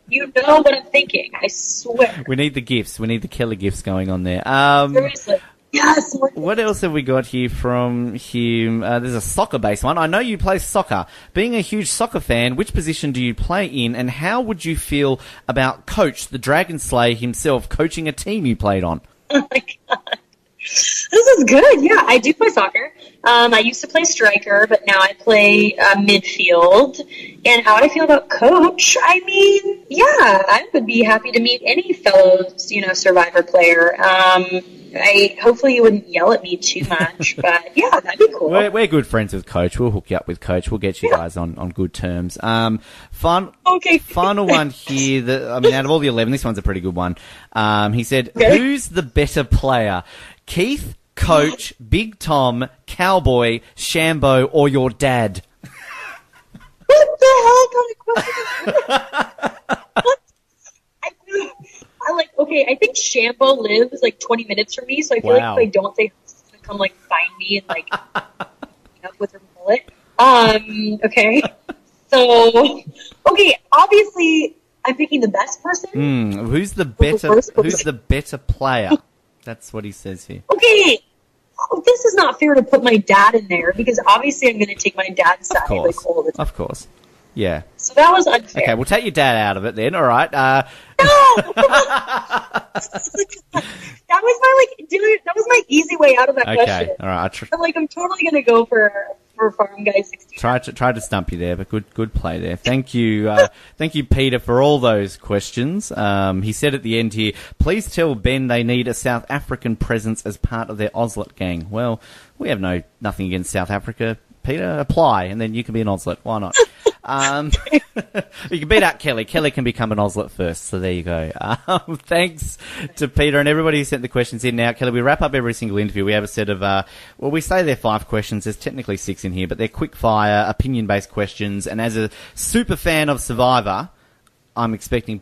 You know what I'm thinking. I swear. We need the gifts. We need the Kelley gifts going on there. Seriously. Yes. What else have we got here from him? There's a soccer-based one. I know you play soccer. Being a huge soccer fan, which position do you play in, and how would you feel about Coach, the Dragon Slayer himself, coaching a team you played on? Oh, my God. This is good. Yeah, I do play soccer. I used to play striker, but now I play midfield. And how would I feel about Coach? I mean, yeah, I would be happy to meet any fellow, Survivor player. Hopefully you wouldn't yell at me too much, but yeah, that'd be cool. We're good friends with Coach. We'll hook you up with Coach. We'll get you guys on good terms. Okay. Final one here. Out of all the 11, this one's a pretty good one. He said, Who's the better player? Keith, Coach, Big Tom, Cowboy, Shambo, or your dad? What the hell kind of question is that? I think Shambo lives 20 minutes from me, so I feel like if I don't say he's going to come find me and up with her bullet. Okay. So, obviously I'm picking the best person. Who's the better player? That's what he says here. Okay. This is not fair to put my dad in there because obviously I'm going to take my dad's side all the time. Of course. Yeah. So that was unfair. Okay, we'll take your dad out of it then. All right. No! That was my easy way out of that question. Okay. All right. I'm totally going to go for Farm Guy 16. Tried to stump you there, but good play there. Thank you, Peter, for all those questions. He said at the end here, please tell Ben they need a South African presence as part of their Oslet gang. Well, we have nothing against South Africa. Peter, apply, and then you can be an Oslet. Why not? You can beat out Kelley. Kelley can become an Oslet first, so there you go. Thanks to Peter and everybody who sent the questions in. Now, Kelley, we wrap up every single interview. We have a set of, we say they're 5 questions. There's technically 6 in here, but they're quick-fire, opinion-based questions. And as a super fan of Survivor, I'm expecting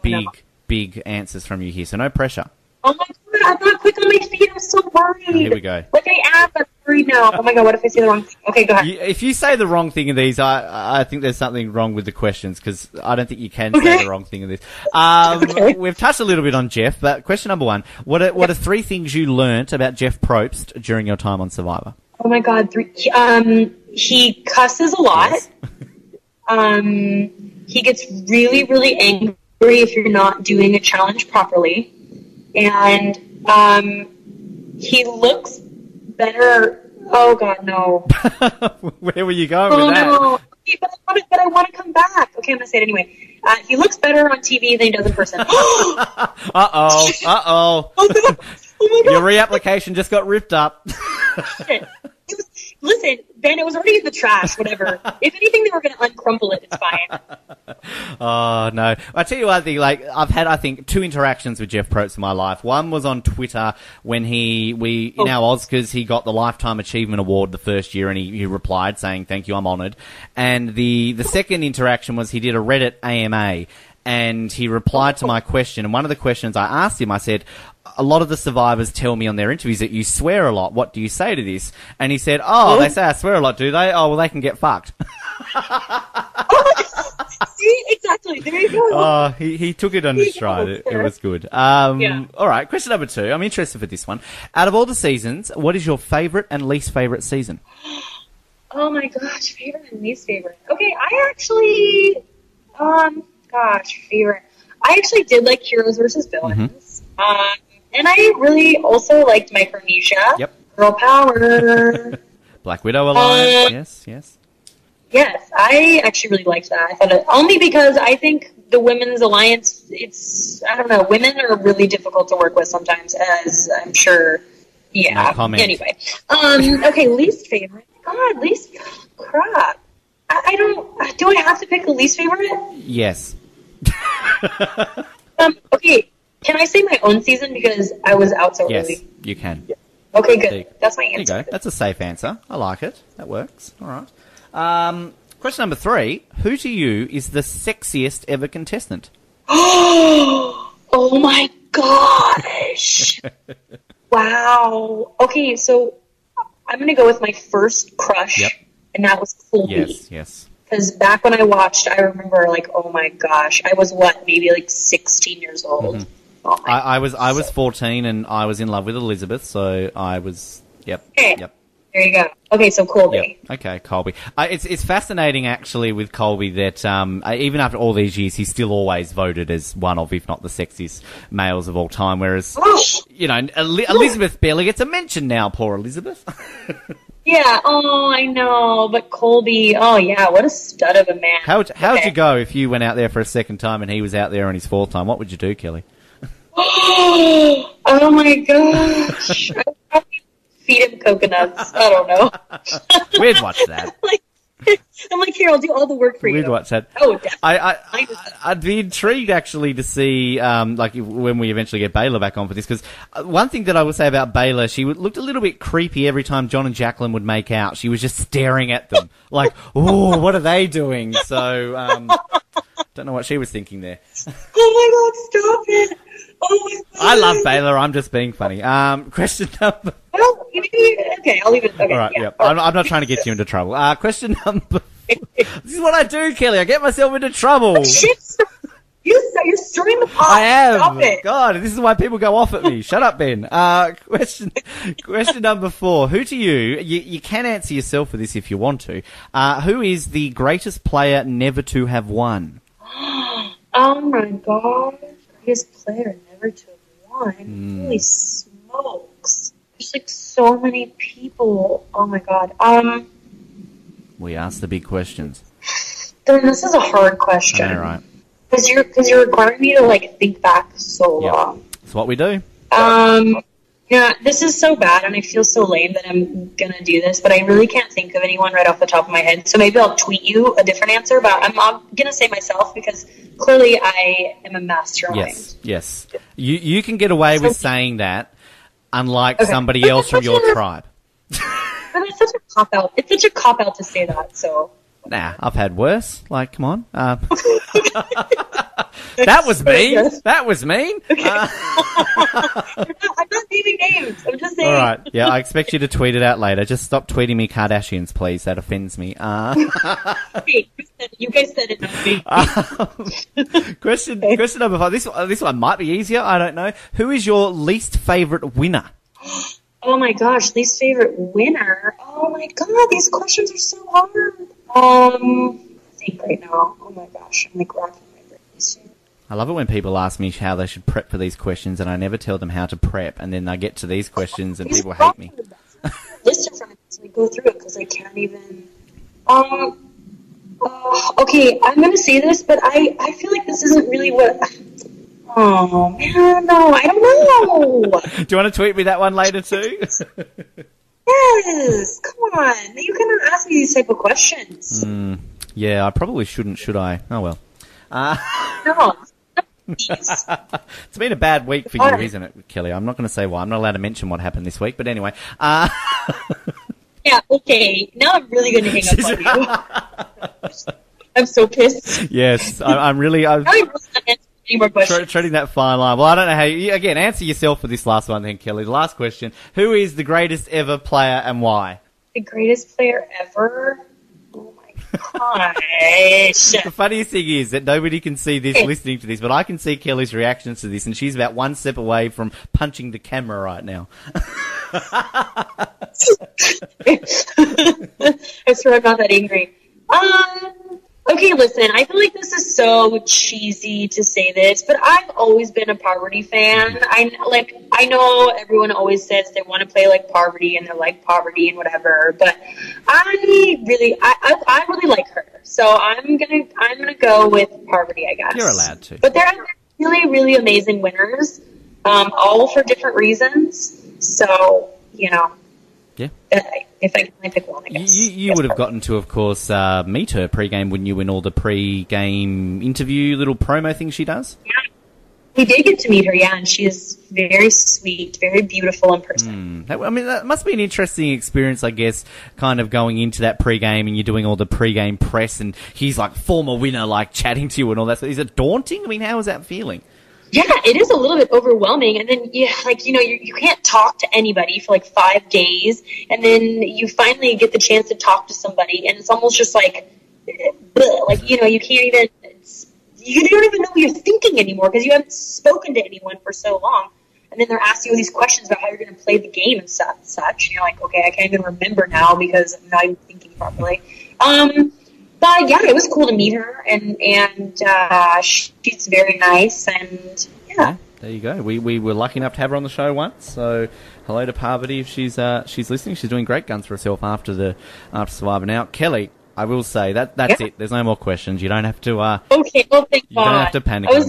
big answers from you here, so no pressure. Oh my God, I'm not quick on my feet. I'm so worried. Oh, here we go. I am, but worried now. Oh my God, what if I say the wrong thing? Okay, go ahead. If you say the wrong thing in these, I think there's something wrong with the questions because I don't think you can say the wrong thing in this. We've touched a little bit on Jeff, but question number 1: What are 3 things you learnt about Jeff Probst during your time on Survivor? Oh my God, 3. He cusses a lot. Yes. He gets really, really angry if you're not doing a challenge properly. And he looks better. Oh God, no. Where were you going with that? No. Okay, but I want to come back. Okay, I'm gonna say it anyway. He looks better on TV than he does in person. Uh-oh. Oh no. Oh my God. Your reapplication just got ripped up. Listen, Ben, it was already in the trash, whatever. If anything, they were going to uncrumple it. It's fine. Oh, no. I tell you one thing, I've had, I think, 2 interactions with Jeff Probst in my life. One was on Twitter when in our Oscars, he got the Lifetime Achievement Award the first year, and he replied saying, thank you, I'm honoured. And the second interaction was he did a Reddit AMA, and he replied to my question. And one of the questions I asked him, I said, a lot of the survivors tell me on their interviews that you swear a lot. What do you say to this? And he said, they say I swear a lot, do they? Oh, well, they can get fucked. See, exactly. There you go. Oh, he took it under stride. It was good. All right, question number 2. I'm interested for this one. Out of all the seasons, what is your favourite and least favourite season? Oh my gosh, favorite and least favorite. Okay, I actually, favorite. I actually did like Heroes versus Villains. Mm-hmm. And I really also liked Micronesia. Yep. Girl Power. Black Widow Alliance. Yes. Yes, I actually really liked that. I thought it, only because I think the Women's Alliance, women are really difficult to work with sometimes, as I'm sure. Yeah. No comment. Anyway. Okay, least favorite. God, crap. I don't, do I have to pick a least favorite? Yes. Okay. Can I say my own season because I was out so Yes, early? you can. Okay, good. That's my There you answer. go. That's a safe answer. I like it. That works. All right. Question number 3. Who to you is the sexiest ever contestant? Oh my gosh. Wow. Okay, so I'm going to go with my first crush, Yep. and that was Colby. Yes. Because back when I watched, I remember, like, oh my gosh, I was maybe like 16 years old. Mm-hmm. Oh my I was 14 and I was in love with Elizabeth, so I was, yep. Okay. Yep. There you go. Okay, so Colby. Yep. Okay, Colby. It's fascinating, actually, with Colby that even after all these years, he's still always voted as one of, if not the sexiest males of all time. Whereas, Elizabeth barely gets a mention now. Poor Elizabeth. Yeah. Oh, I know. But Colby. Oh, yeah. What a stud of a man. How'd you go if you went out there for a second time and he was out there on his 4th time? What would you do, Kelley? Oh my gosh. I'd probably feed him coconuts. I don't know. We'd watch that. I'm like, here, I'll do all the work for you. We'd watch that. Oh, definitely. I'd be intrigued, actually, to see, when we eventually get Baylor back on for this, because one thing that I would say about Baylor, she looked a little bit creepy every time John and Jacqueline would make out. She was just staring at them, like, oh, what are they doing? So, don't know what she was thinking there. Oh my God, stop it. Oh my God. I love Baylor, I'm just being funny. Question number... Okay, I'll leave it. Okay, All right, yeah. yep. I'm not trying to get you into trouble. Question number... This is what I do, Kelley. I get myself into trouble. Shit, you're stirring the pot. I am. Stop it. God, this is why people go off at me. Shut up, Ben. Question number 4. Who to you can answer yourself for this if you want to. Who is the greatest player never to have won? Oh my God. Greatest player never to have won. Holy smokes. There's like so many people. Oh my God. We ask the big questions. Then this is a hard question. All right. Because you're requiring me to like think back so long. That's what we do. Yeah, this is so bad, and I feel so lame that I'm gonna do this, but I really can't think of anyone right off the top of my head. So maybe I'll tweet you a different answer, but I'm gonna say myself because clearly I am a mastermind. Yes. You can get away with saying that, unlike somebody else from your tribe. But it's such a cop out. It's such a cop out to say that. So. Nah, I've had worse. Like, come on. That was mean. That was mean. Okay. I'm not naming names. I'm just saying. All right. Yeah, I expect you to tweet it out later. Just stop tweeting me Kardashians, please. That offends me. Hey, you guys said it, not me. Question number 5. This one might be easier. I don't know. Who is your least favorite winner? Oh my gosh, least favorite winner. Oh my God, these questions are so hard. I think right now. Oh my gosh, I'm like rocking my brain. I love it when people ask me how they should prep for these questions, and I never tell them how to prep, and then I get to these questions and people hate me. List in front of me, so I go through it because I can't even. Okay, I'm gonna say this, but I feel like this isn't really what. Oh man, no, I don't know. Do you want to tweet me that one later too? Yes, come on. You cannot ask me these type of questions. Yeah, I probably shouldn't, should I? Oh well. No. It's been a bad week for you, isn't it, Kelley? I'm not going to say why. I'm not allowed to mention what happened this week, but anyway. Yeah, okay. Now I'm really going to hang up on you. I'm so pissed. Yes, I'm really... I'm really not answering any more questions. Treading that fine line. Well, I don't know how you... Again, answer yourself for this last one then, Kelley. The last question. Who is the greatest ever player and why? The greatest player ever? Oh my gosh. The funniest thing is that nobody can see this listening to this, but I can see Kelley's reactions to this, and she's about one step away from punching the camera right now. I swear I'm not that angry. Okay, listen, I feel like this is so cheesy to say this, but I've always been a Poverty fan. I know everyone always says they want to play like Poverty and they're like Poverty and whatever, but I really like her. So I'm gonna go with Poverty, I guess. You're allowed to. But they're really, really amazing winners, all for different reasons. So, you know. Yeah. If I can only pick one, I guess. You would have gotten to, of course, meet her pre-game, wouldn't you, in all the pre-game interview little promo things she does? Yeah. We did get to meet her, yeah, and she is very sweet, very beautiful in person. I mean, that must be an interesting experience, I guess, kind of going into that pre-game and you're doing all the pre-game press and he's like former winner, like chatting to you and all that. So is it daunting? I mean, how is that feeling? Yeah, it is a little bit overwhelming. And then, you can't talk to anybody for like 5 days. And then you finally get the chance to talk to somebody. And it's almost just like, you can't even, you don't even know what you're thinking anymore because you haven't spoken to anyone for so long. And then they're asking you these questions about how you're going to play the game and such. And you're like, okay, I can't even remember now because I'm not even thinking properly. But yeah, it was cool to meet her, and she's very nice, and yeah. There you go. We were lucky enough to have her on the show once, so hello to Parvati if she's listening. She's doing great guns for herself after Survivor. Now, Kelley, I will say that's it. There's no more questions. You don't have to. Okay. Well, thank God. You don't have to panic. I was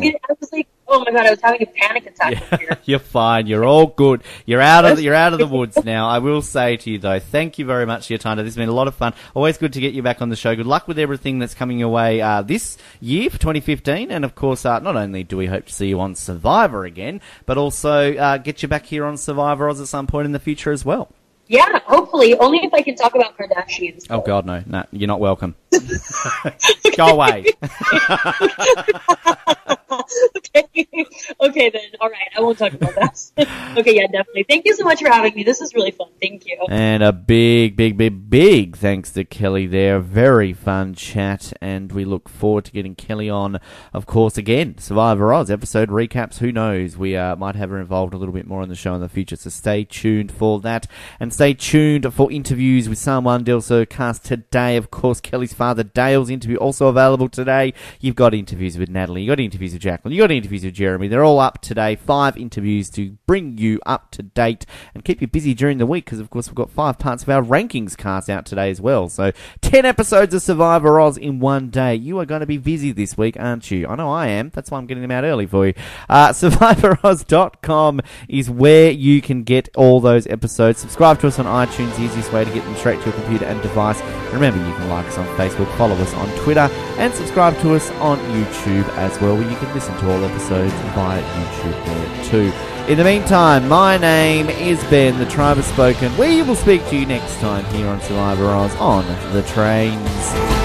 like, oh my God, I was having a panic attack. Yeah, you're fine. You're all good. You're out of the woods now. I will say to you though, thank you very much for your time. This has been a lot of fun. Always good to get you back on the show. Good luck with everything that's coming your way this year for 2015, and of course, not only do we hope to see you on Survivor again, but also get you back here on Survivor Oz at some point in the future as well. Yeah, hopefully. Only if I can talk about Kardashians. Oh, God, no. No, you're not welcome. Go away. Okay, then. All right. I won't talk about that. Okay, yeah, definitely. Thank you so much for having me. This is really fun. Thank you. And a big thanks to Kelley there. Very fun chat, and we look forward to getting Kelley on, of course, again. Survivor Oz episode recaps. Who knows? We might have her involved a little bit more in the show in the future, so stay tuned for that. And stay tuned for interviews with San Juan Del Sur cast today. Of course, Kelley's father, Dale's interview, also available today. You've got interviews with Natalie. You've got interviews with Jacqueline. You've got interviews with Jeremy. They're all up today. 5 interviews to bring you up to date and keep you busy during the week because, of course, we've got 5 parts of our rankings cast out today as well. So 10 episodes of Survivor Oz in one day. You are going to be busy this week, aren't you? I know I am. That's why I'm getting them out early for you. SurvivorOz.com is where you can get all those episodes. Subscribe to us on iTunes, the easiest way to get them straight to your computer and device. Remember, you can like us on Facebook, follow us on Twitter, and subscribe to us on YouTube as well, where you can listen to all episodes via YouTube there too. In the meantime, my name is Ben, the Tribe has spoken. We will speak to you next time here on Survivor Oz on the Trains.